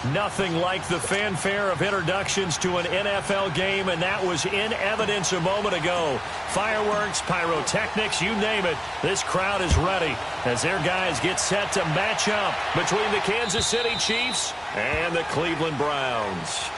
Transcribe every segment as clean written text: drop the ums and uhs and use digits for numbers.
Nothing like the fanfare of introductions to an NFL game, and that was in evidence a moment ago. Fireworks, pyrotechnics, you name it. This crowd is ready as their guys get set to match up between the Kansas City Chiefs and the Cleveland Browns.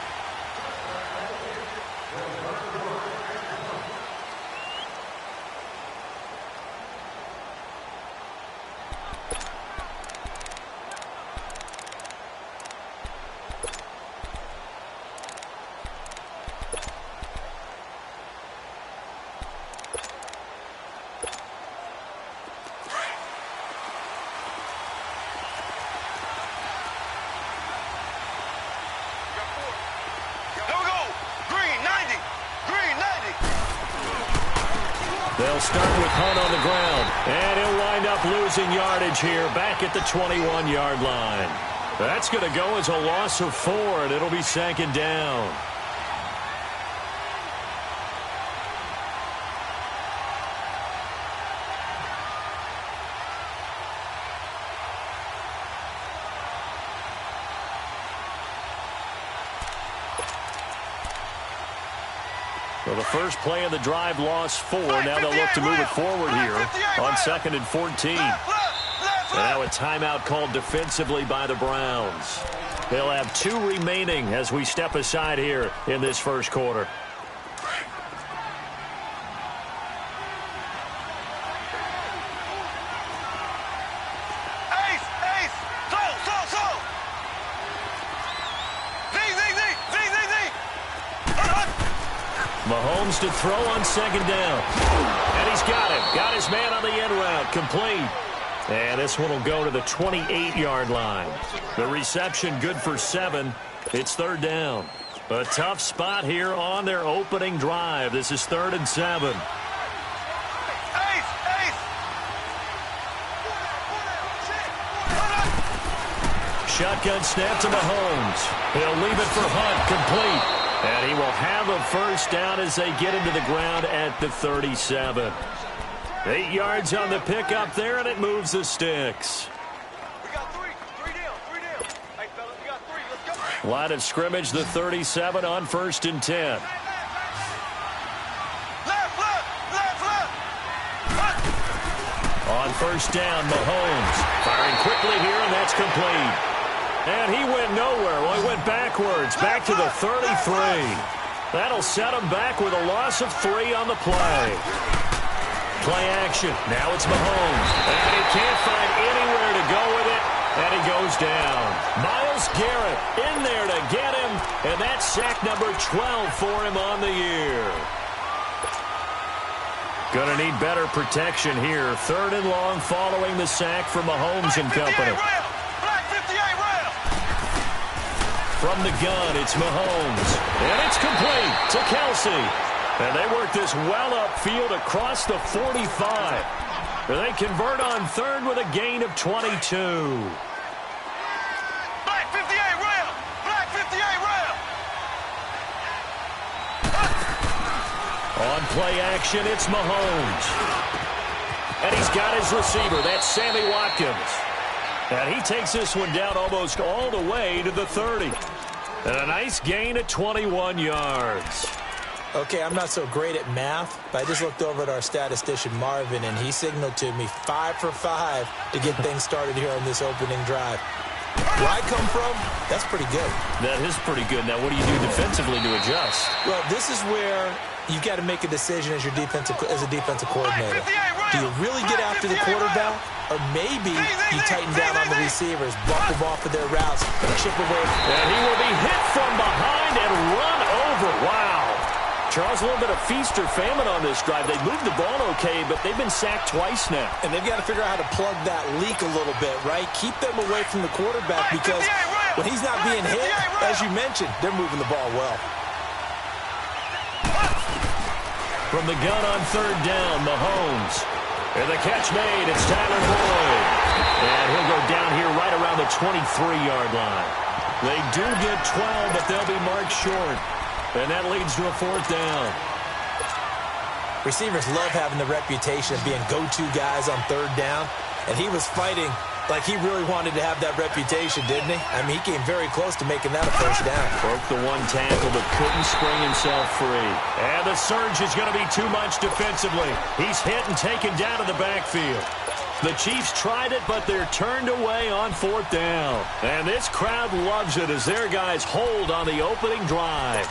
They'll start with Hunt on the ground, and he'll wind up losing yardage here back at the 21-yard line. That's going to go as a loss of 4, and it'll be second down. Well, the first play of the drive lost 4. Now they'll look to move it forward here on 2nd and 14. And now a timeout called defensively by the Browns. They'll have 2 remaining as we step aside here in this first quarter. Mahomes to throw on second down. And he's got him. Got his man on the end route. Complete. And this one will go to the 28-yard line. The reception good for 7. It's third down. A tough spot here on their opening drive. This is 3rd and 7. Shotgun snap to Mahomes. He'll leave it for Hunt. Complete. And he will have a first down as they get into the ground at the 37. 8 yards on the pickup there, and it moves the sticks. We got 3 down. Hey, fellas, we got 3. Let's go. Line of scrimmage, the 37 on 1st and 10. Left. On first down, Mahomes firing quickly here, and that's complete. And he went nowhere. Well, he went backwards, back to the 33. That'll set him back with a loss of 3 on the play. Play action. Now it's Mahomes. And he can't find anywhere to go with it, and he goes down. Myles Garrett in there to get him, and that's sack number 12 for him on the year. Gonna need better protection here. 3rd and long following the sack for Mahomes and company. From the gun, it's Mahomes. And it's complete to Kelsey. And they work this well upfield across the 45. And they convert on 3rd with a gain of 22. Black 58 rail. Black 58 rail. On play action, it's Mahomes. And he's got his receiver. That's Sammy Watkins. And he takes this one down almost all the way to the 30. And a nice gain at 21 yards. Okay, I'm not so great at math, but I just looked over at our statistician, Marvin, and he signaled to me 5 for 5 to get things started here on this opening drive. Where I come from, that's pretty good. That is pretty good. Now, what do you do defensively to adjust? Well, this is where you've got to make a decision as a defensive coordinator. Do you really get after the quarterback? Or maybe you tighten down on the receivers, block them off of their routes, chip away. And he will be hit from behind and run over. Wow. Charles, a little bit of feast or famine on this drive. They moved the ball okay, but they've been sacked twice now. And they've got to figure out how to plug that leak a little bit, right? Keep them away from the quarterback because when he's not being hit, as you mentioned, they're moving the ball well. From the gun on 3rd down, Mahomes. And the catch made, it's Tyler Boyd. And he'll go down here right around the 23-yard line. They do get 12, but they'll be marked short. And that leads to a 4th down. Receivers love having the reputation of being go-to guys on 3rd down. And he was fighting Like he really wanted to have that reputation, didn't he? I mean, he came very close to making that a first down. Broke the one tackle, but couldn't spring himself free. And the surge is going to be too much defensively. He's hit and taken down to the backfield. The Chiefs tried it, but they're turned away on 4th down. And this crowd loves it as their guys hold on the opening drive.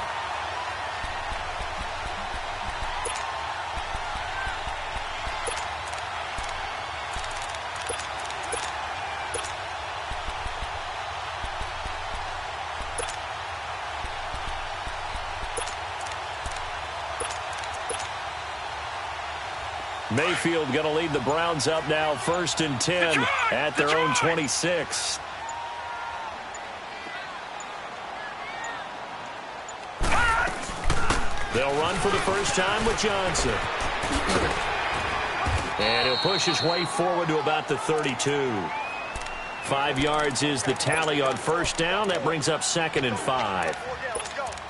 Mayfield going to lead the Browns up now, 1st and 10 at their own 26. They'll run for the first time with Johnson. And he'll push his way forward to about the 32. 5 yards is the tally on 1st down. That brings up 2nd and 5.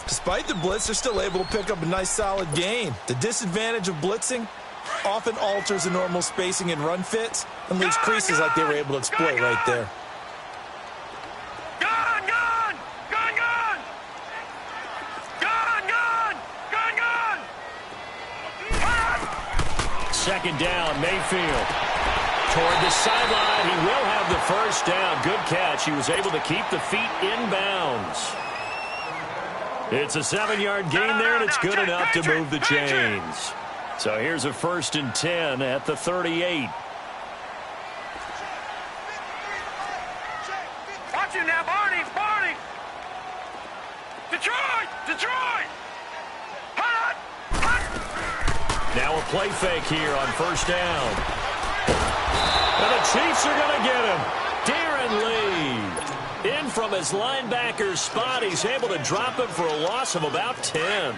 Despite the blitz, they're still able to pick up a nice, solid gain. The disadvantage of blitzing often alters the normal spacing and run fits and leaves creases like they were able to exploit right there. Gun, gun! Gun, gun! Gun, gun! Gun, gun! 2nd down, Mayfield. Toward the sideline, he will have the first down. Good catch. He was able to keep the feet in bounds. It's a 7-yard gain there, and it's good enough to move the chains. So here's a 1st and 10 at the 38. Watch it now, Barney! Barney! Detroit! Detroit! Hot! Hot! Now a play fake here on 1st down. And the Chiefs are going to get him. Darren Lee. In from his linebacker's spot. He's able to drop him for a loss of about 10.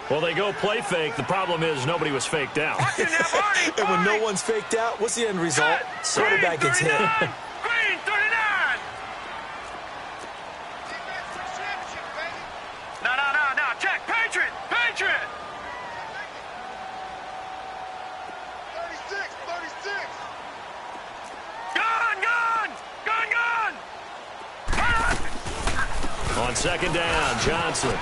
Well, they go play fake. The problem is nobody was faked out. And when no one's faked out, what's the end result? Quarterback gets hit. Green 39! No. Check. Patriot! Patriot! 36! Gun! On 2nd down, Johnson.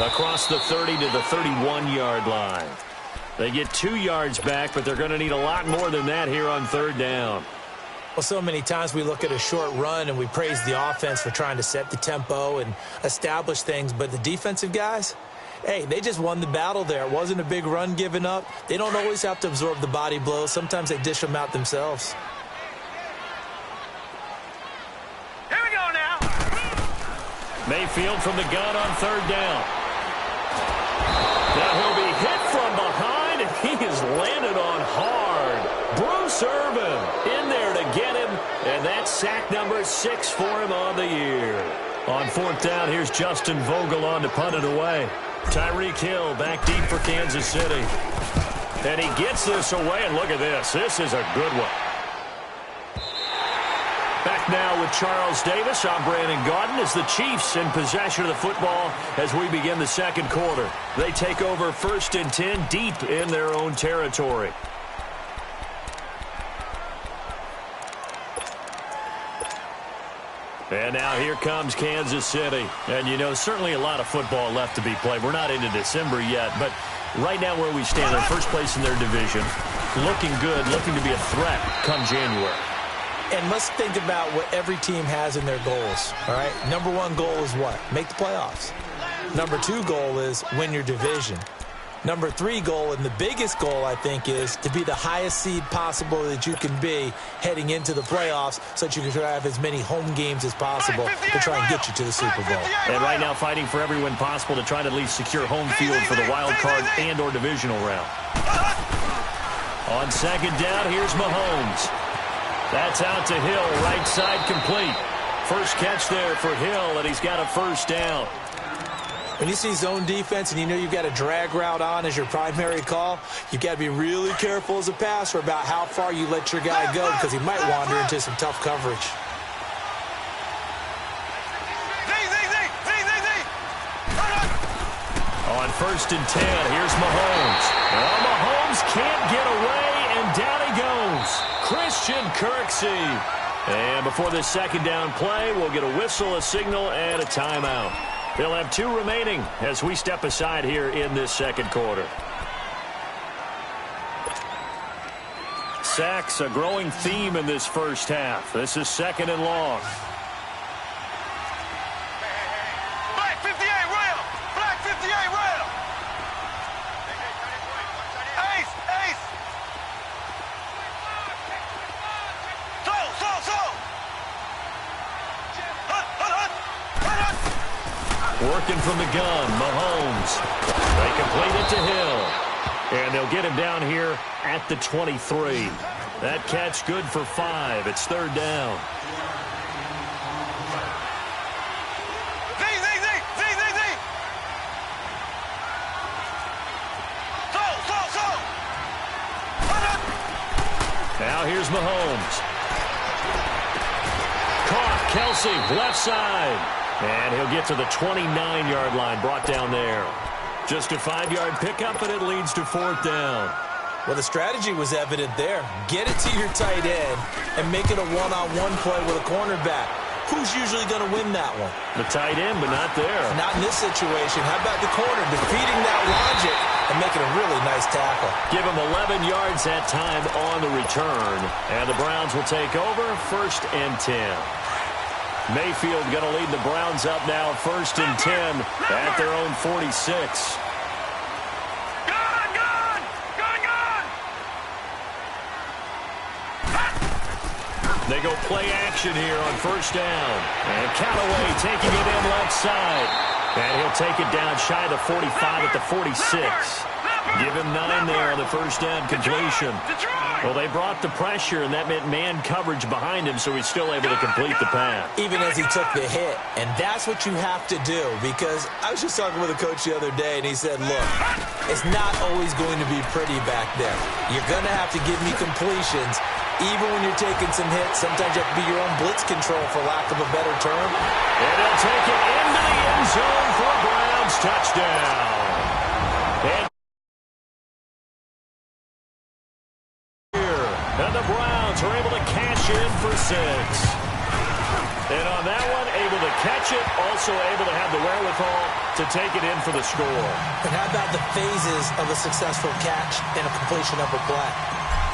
Across the 30 to the 31-yard line. They get 2 yards back, but they're going to need a lot more than that here on 3rd down. Well, so many times we look at a short run and we praise the offense for trying to set the tempo and establish things, but the defensive guys, hey, they just won the battle there. It wasn't a big run given up. They don't always have to absorb the body blows. Sometimes they dish them out themselves. Here we go now. Mayfield from the gun on 3rd down. Now he'll be hit from behind, and he is landed on hard. Bruce Irvin in there to get him, and that's sack number 6 for him on the year. On 4th down, here's Justin Vogel on to punt it away. Tyreek Hill back deep for Kansas City. And he gets this away, and look at this. This is a good one. Back now with Charles Davis. I'm Brandon Gaudin as the Chiefs in possession of the football as we begin the 2nd quarter. They take over 1st and 10 deep in their own territory. And now here comes Kansas City. And, you know, certainly a lot of football left to be played. We're not into December yet, but right now where we stand, they're first place in their division. Looking good, looking to be a threat come January. And let's think about what every team has in their goals, all right? Number 1 goal is what? Make the playoffs. Number 2 goal is win your division. Number 3 goal, and the biggest goal, I think, is to be the highest seed possible that you can be heading into the playoffs so that you can have as many home games as possible to try and get you to the Super Bowl. And right now fighting for every win possible to try to at least secure home field for the wild card and or divisional round. On 2nd down, here's Mahomes. That's out to Hill, right side complete. First catch there for Hill, and he's got a 1st down. When you see zone defense and you know you've got a drag route on as your primary call, you've got to be really careful as a passer about how far you let your guy go because he might wander into some tough coverage. On 1st and 10, here's Mahomes. Well, Mahomes can't get away, And down he goes. Christian Kirksey. And before this second down play, we'll get a whistle, a signal, and a timeout. They'll have 2 remaining as we step aside here in this second quarter. Sacks, a growing theme in this first half. This is 2nd and long. Black 58, rail! Black 58, rail! Ace! Ace! Slow! Working from the gun, Mahomes. They complete it to Hill. And they'll get him down here at the 23. That catch good for 5. It's 3rd down. Z! Slow! Now here's Mahomes. Caught, Kelsey, left side. And he'll get to the 29-yard line, brought down there. Just a 5-yard pickup, and it leads to 4th down. Well, the strategy was evident there. Get it to your tight end and make it a one-on-one play with a cornerback. Who's usually going to win that one? The tight end, but not there. Not in this situation. How about the corner defeating that logic and making a really nice tackle? Give him 11 yards that time on the return. And the Browns will take over, 1st and 10. Mayfield going to lead the Browns up now, 1st and 10 at their own 46. They go play action here on 1st down. And Callaway taking it in left side. And he'll take it down shy of the 45 at the 46. Give him 9 there on the 1st down completion. Well, they brought the pressure, and that meant man coverage behind him, so he's still able to complete the pass. Even as he took the hit. And that's what you have to do, because I was just talking with a coach the other day, and he said, look, it's not always going to be pretty back there. You're going to have to give me completions. Even when you're taking some hits, sometimes you have to be your own blitz control, for lack of a better term. And they'll take it into the end zone for a Browns touchdown. And the Browns are able to cash in for 6. And on that one, able to catch it, also able to have the wherewithal to take it in for the score. And how about the phases of a successful catch and a completion of a play?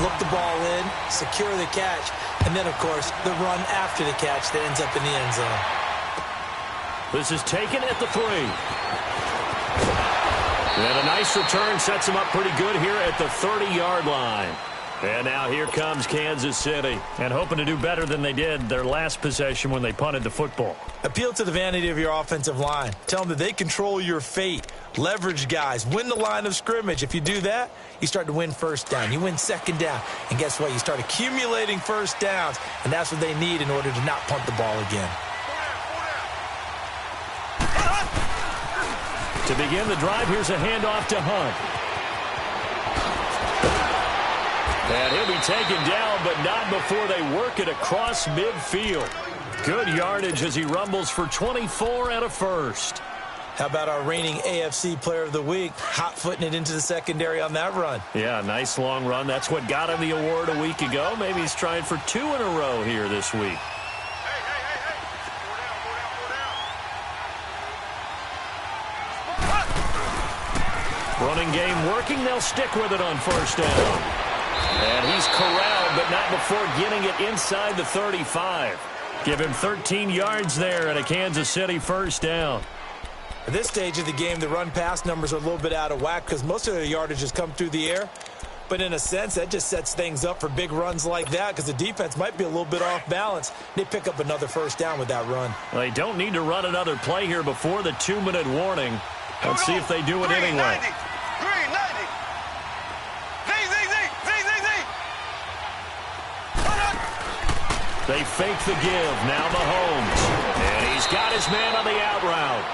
Look the ball in, secure the catch, and then, of course, the run after the catch that ends up in the end zone. This is taken at the 3. And a nice return sets him up pretty good here at the 30-yard line. And now here comes Kansas City. And hoping to do better than they did their last possession when they punted the football. Appeal to the vanity of your offensive line. Tell them that they control your fate. Leverage guys. Win the line of scrimmage. If you do that, you start to win 1st down. You win 2nd down. And guess what? You start accumulating 1st downs. And that's what they need in order to not punt the ball again. To begin the drive, here's a handoff to Hunt. And he'll be taken down, but not before they work it across midfield. Good yardage as he rumbles for 24 and a 1st. How about our reigning AFC Player of the Week, hot-footing it into the secondary on that run? Yeah, nice long run. That's what got him the award a week ago. Maybe he's trying for 2 in a row here this week. Running game working. They'll stick with it on 1st down. And he's corralled, but not before getting it inside the 35. Give him 13 yards there and a Kansas City 1st down. At this stage of the game, the run-pass numbers are a little bit out of whack because most of their yardage has come through the air. But in a sense, that just sets things up for big runs like that because the defense might be a little bit off balance. They pick up another 1st down with that run. Well, they don't need to run another play here before the 2-minute warning. Let's see if they do it anyway. They fake the give. Now Mahomes. And he's got his man on the out route.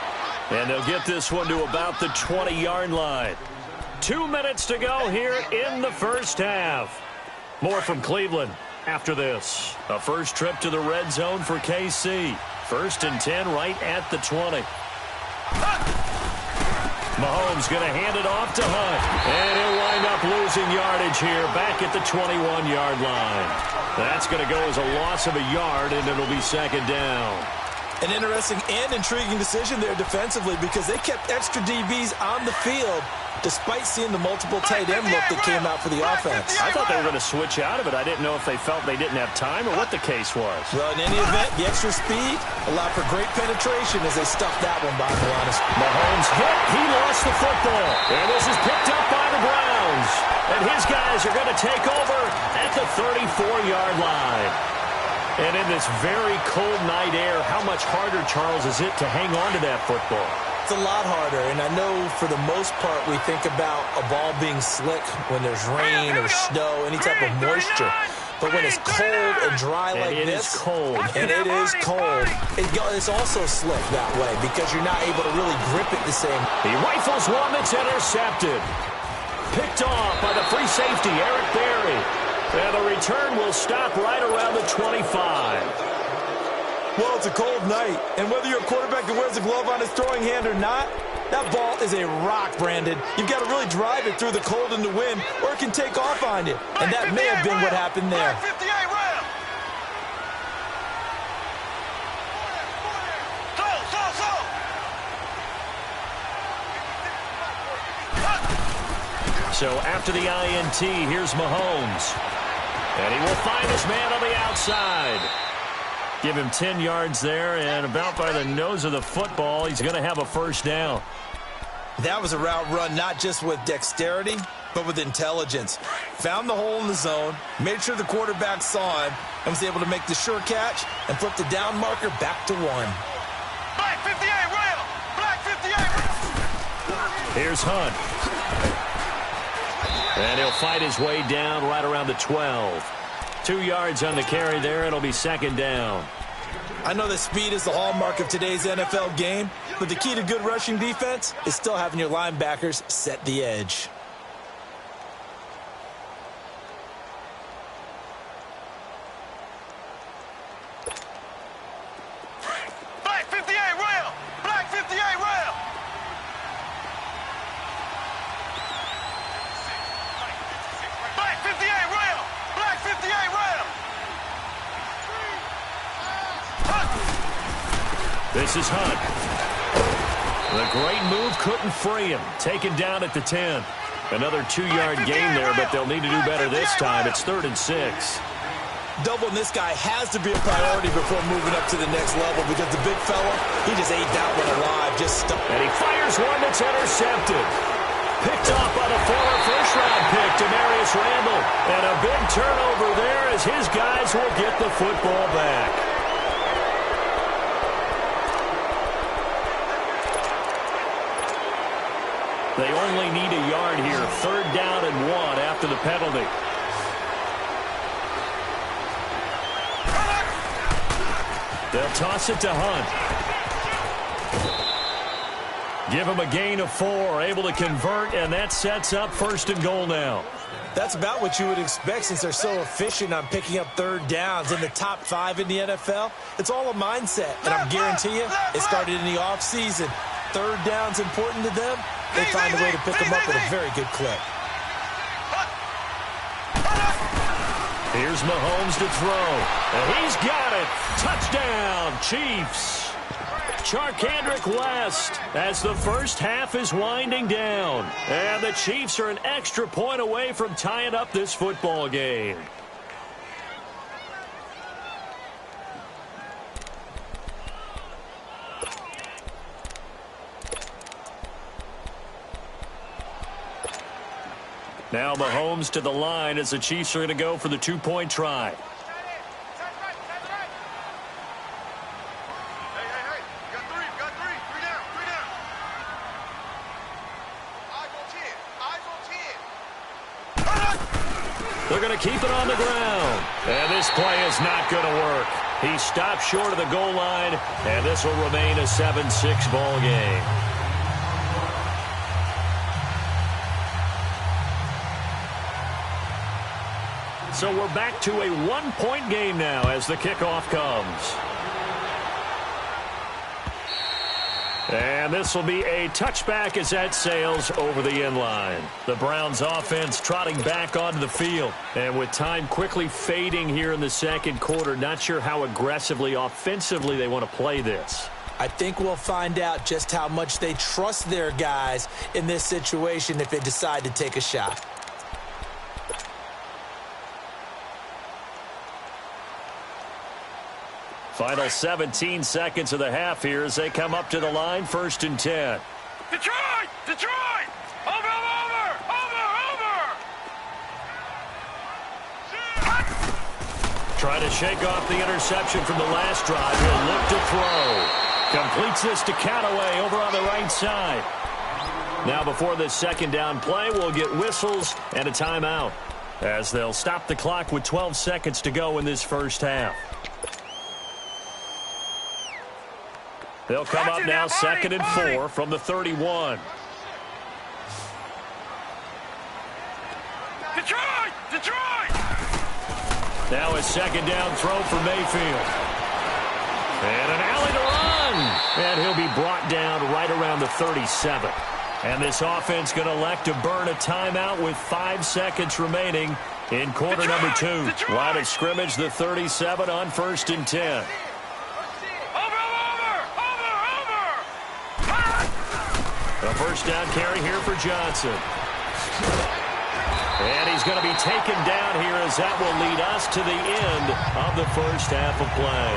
And they'll get this one to about the 20-yard line. 2 minutes to go here in the 1st half. More from Cleveland after this. A first trip to the red zone for KC. 1st and 10 right at the 20. Mahomes going to hand it off to Hunt. And he'll wind up up losing yardage here back at the 21-yard line. That's going to go as a loss of a yard, and it'll be second down. An interesting and intriguing decision there defensively because they kept extra DBs on the field despite seeing the multiple tight end look that came out for the offense. I thought they were going to switch out of it. I didn't know if they felt they didn't have time or what the case was. Well, in any event, the extra speed allowed for great penetration as they stuffed that one by the line. Mahomes hit. He lost the football. And this is picked up by the Browns. And his guys are going to take over at the 34-yard line. And in this very cold night air, how much harder, Charles, is it to hang on to that football? It's a lot harder, and I know for the most part we think about a ball being slick when there's rain or snow, any type of moisture. But when it's cold and dry like this, and it is cold, it's also slick that way because you're not able to really grip it the same. He rifles one that's intercepted. Picked off by the free safety, Eric Berry. And the return will stop right around the 25. Well, it's a cold night, and whether you're a quarterback that wears a glove on his throwing hand or not, that ball is a rock, Brandon. You've got to really drive it through the cold and the wind, or it can take off on you. And that may have been what happened there. So after the INT, here's Mahomes. And he will find his man on the outside. Give him 10 yards there, and about by the nose of the football, he's going to have a first down. That was a route run not just with dexterity, but with intelligence. Found the hole in the zone, made sure the quarterback saw him, and was able to make the sure catch and flip the down marker back to 1. Black 58 rail! Black 58 rail! Here's Hunt. And he'll fight his way down right around the 12. 2 yards on the carry there. It'll be second down. I know that speed is the hallmark of today's NFL game, but the key to good rushing defense is still having your linebackers set the edge. Black 58 rail! Black 58 rail! Black 58 rail! Black 58 rail! This is Hunt. The great move couldn't free him. Taken down at the 10. Another 2-yard gain there, but they'll need to do better this time. It's 3rd and 6. Doubling this guy has to be a priority before moving up to the next level because the big fella, he just ate that one alive. And he fires one that's intercepted. Picked off by the former first-round pick, Demarius Randall. And a big turnover there as his guys will get the football back. They only need a yard here. 3rd down and 1 after the penalty. They'll toss it to Hunt. Give him a gain of 4. Able to convert, and that sets up 1st and goal now. That's about what you would expect since they're so efficient on picking up 3rd downs in the top 5 in the NFL. It's all a mindset, and I guarantee you it started in the offseason. 3rd down's important to them. They find a way to pick them up at a very good clip. Here's Mahomes to throw. And he's got it. Touchdown, Chiefs. Charkandrick West as the first half is winding down. And the Chiefs are an extra point away from tying up this football game. Now Mahomes to the line as the Chiefs are going to go for the 2-point try. Hey, got three. Three down. Eyes on 10. They're going to keep it on the ground. And this play is not going to work. He stopped short of the goal line, and this will remain a 7-6 ball game. So we're back to a 1-point game now as the kickoff comes. And this will be a touchback as that sails over the end line. The Browns offense trotting back onto the field. And with time quickly fading here in the second quarter, not sure how aggressively, offensively they want to play this. I think we'll find out just how much they trust their guys in this situation if they decide to take a shot. Final 17 seconds of the half here as they come up to the line, 1st and 10. Detroit! Detroit! Over! Trying to shake off the interception from the last drive. He'll look to throw. Completes this to Cataway over on the right side. Now before this second down play, we'll get whistles and a timeout as they'll stop the clock with 12 seconds to go in this first half. They'll come up now 2nd and 4 from the 31. Detroit! Detroit! Now a second down throw for Mayfield. And an alley to run. And he'll be brought down right around the 37. And this offense going to elect to burn a timeout with 5 seconds remaining in quarter number 2. Line of scrimmage, the 37 on 1st and 10. A first down carry here for Johnson. And he's going to be taken down here as that will lead us to the end of the first half of play.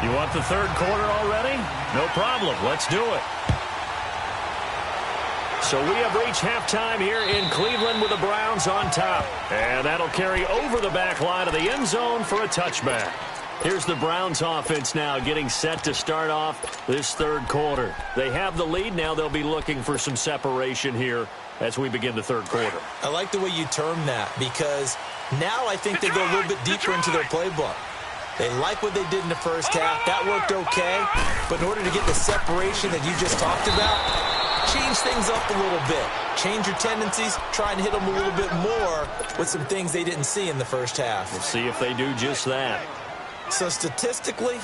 You want the third quarter already? No problem. Let's do it. So we have reached halftime here in Cleveland with the Browns on top. And that'll carry over the back line of the end zone for a touchback. Here's the Browns offense now getting set to start off this third quarter. They have the lead. Now they'll be looking for some separation here as we begin the third quarter. I like the way you term that because now I think they go a little bit deeper into their playbook. They like what they did in the first half. That worked okay. But in order to get the separation that you just talked about, change things up a little bit. Change your tendencies. Try and hit them a little bit more with some things they didn't see in the first half. We'll see if they do just that. So statistically,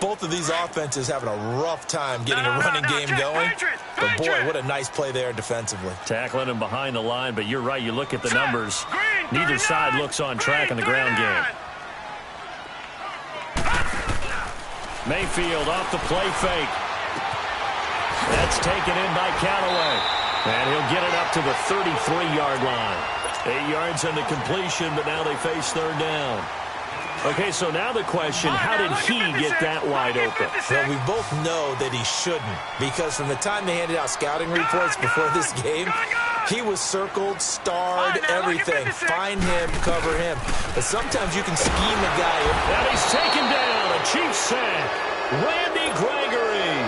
both of these offenses having a rough time getting a running game going. But boy, what a nice play there defensively. Tackling him behind the line, but you're right. You look at the numbers. Neither side looks on track in the ground game. Mayfield off the play fake. That's taken in by Callaway. And he'll get it up to the 33-yard line. 8 yards on the completion, but now they face third down. Okay, so now the question, how did he get that wide open? Well, we both know that he shouldn't because from the time they handed out scouting reports before this game, he was circled, starred, everything. Find him, cover him. But sometimes you can scheme a guy. And he's taken down, a Chiefs sack. Randy Gregory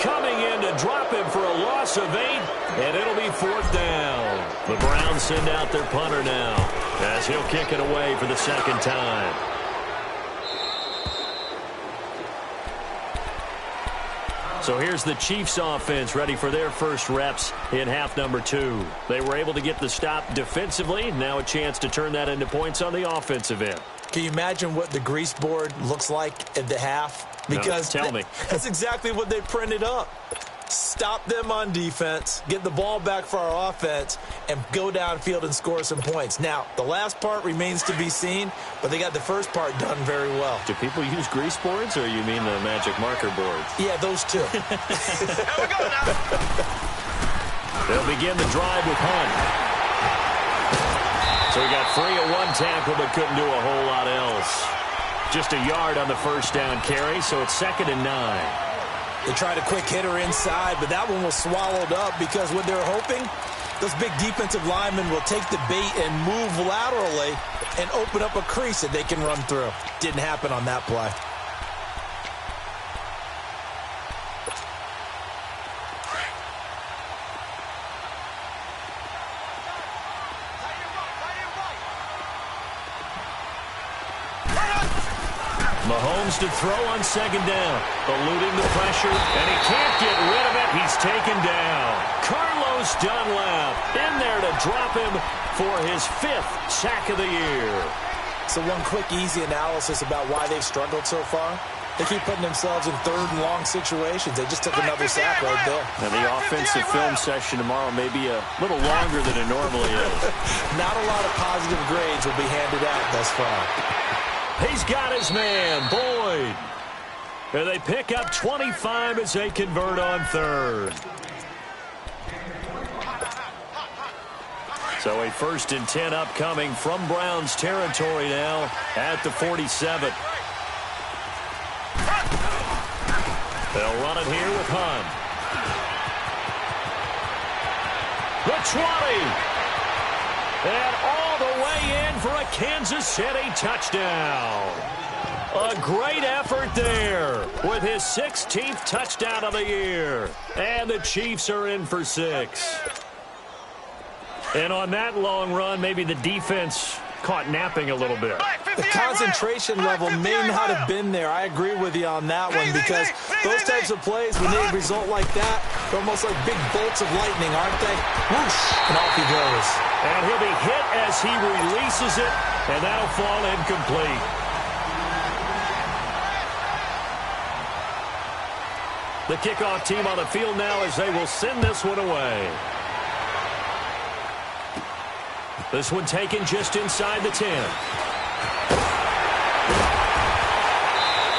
coming in to drop him for a loss of 8, and it'll be 4th down. The Browns send out their punter now as he'll kick it away for the second time. So here's the Chiefs offense ready for their first reps in half number 2. They were able to get the stop defensively. Now a chance to turn that into points on the offensive end. Can you imagine what the grease board looks like at the half? Because no, tell me. That's exactly what they printed up. Stop them on defense, get the ball back for our offense, and go downfield and score some points. Now, the last part remains to be seen, but they got the first part done very well. Do people use grease boards, or you mean the magic marker boards? Yeah, those two. Here we go now. They'll begin the drive with Hunt. So he got free of one tackle, but couldn't do a whole lot else. Just a yard on the first down carry, so it's 2nd and 9. They tried a quick hitter inside, but that one was swallowed up because what they're hoping, those big defensive linemen will take the bait and move laterally and open up a crease that they can run through. Didn't happen on that play. Mahomes to throw on 2nd down. Eluding the pressure, and he can't get rid of it. He's taken down. Carlos Dunlap in there to drop him for his 5th sack of the year. So one quick, easy analysis about why they've struggled so far. They keep putting themselves in third and long situations. They just took another sack right there. And the offensive film session tomorrow may be a little longer than it normally is. Not a lot of positive grades will be handed out thus far. He's got his man, Boyd. And they pick up 25 as they convert on third. So a 1st and 10 upcoming from Browns territory now at the 47. They'll run it here with Hunt. The 20. And all the way in for a Kansas City touchdown. A great effort there with his 16th touchdown of the year. And the Chiefs are in for 6. And on that long run, maybe the defense caught napping a little bit. The concentration level may not have been there. I agree with you on that one because those types of plays, when they result like that, they're almost like big bolts of lightning, aren't they? Whoosh, and off he goes. And he'll be hit as he releases it, and that'll fall incomplete. The kickoff team on the field now as they will send this one away. This one taken just inside the 10.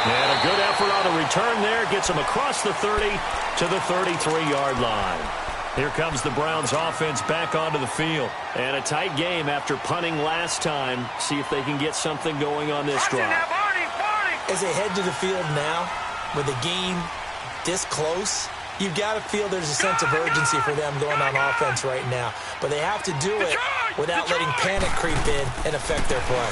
And a good effort on the return there. Gets him across the 30 to the 33-yard line. Here comes the Browns offense back onto the field. And a tight game after punting last time. See if they can get something going on this drive. As they head to the field now, with the game this close, you've got to feel there's a sense of urgency for them going on offense right now. But they have to do it without letting panic creep in and affect their play.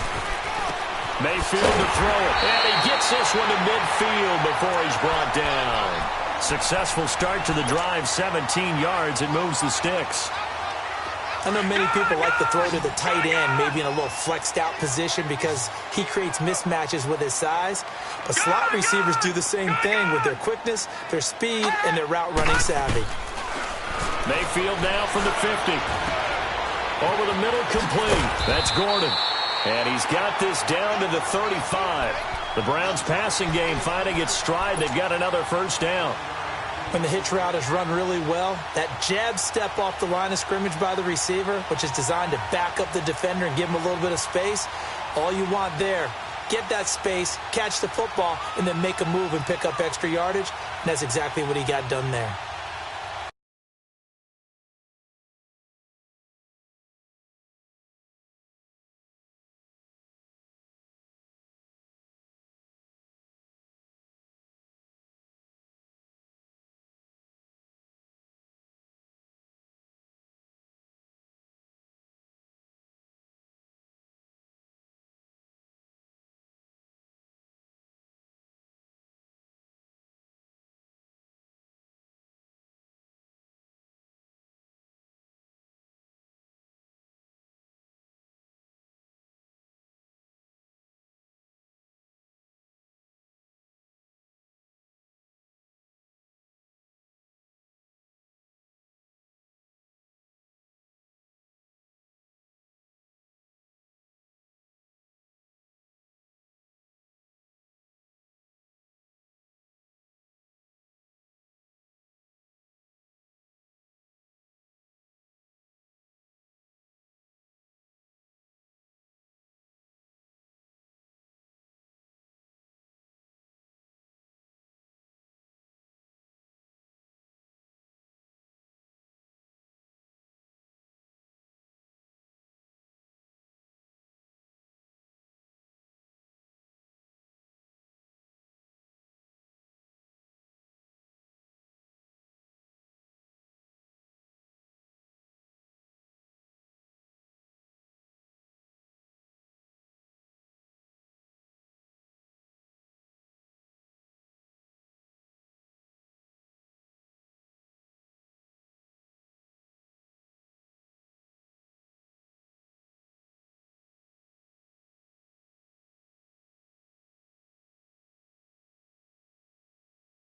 Mayfield to throw it. And he gets this one to midfield before he's brought down. Successful start to the drive, 17 yards. It moves the sticks. I know many people like to throw to the tight end, maybe in a little flexed out position because he creates mismatches with his size. But slot receivers do the same thing with their quickness, their speed, and their route running savvy. Mayfield now from the 50. Over the middle, complete. That's Gordon. And he's got this down to the 35. The Browns passing game finding its stride. They've got another first down. When the hitch route is run really well, that jab step off the line of scrimmage by the receiver, which is designed to back up the defender and give him a little bit of space, all you want there, get that space, catch the football, and then make a move and pick up extra yardage. And that's exactly what he got done there.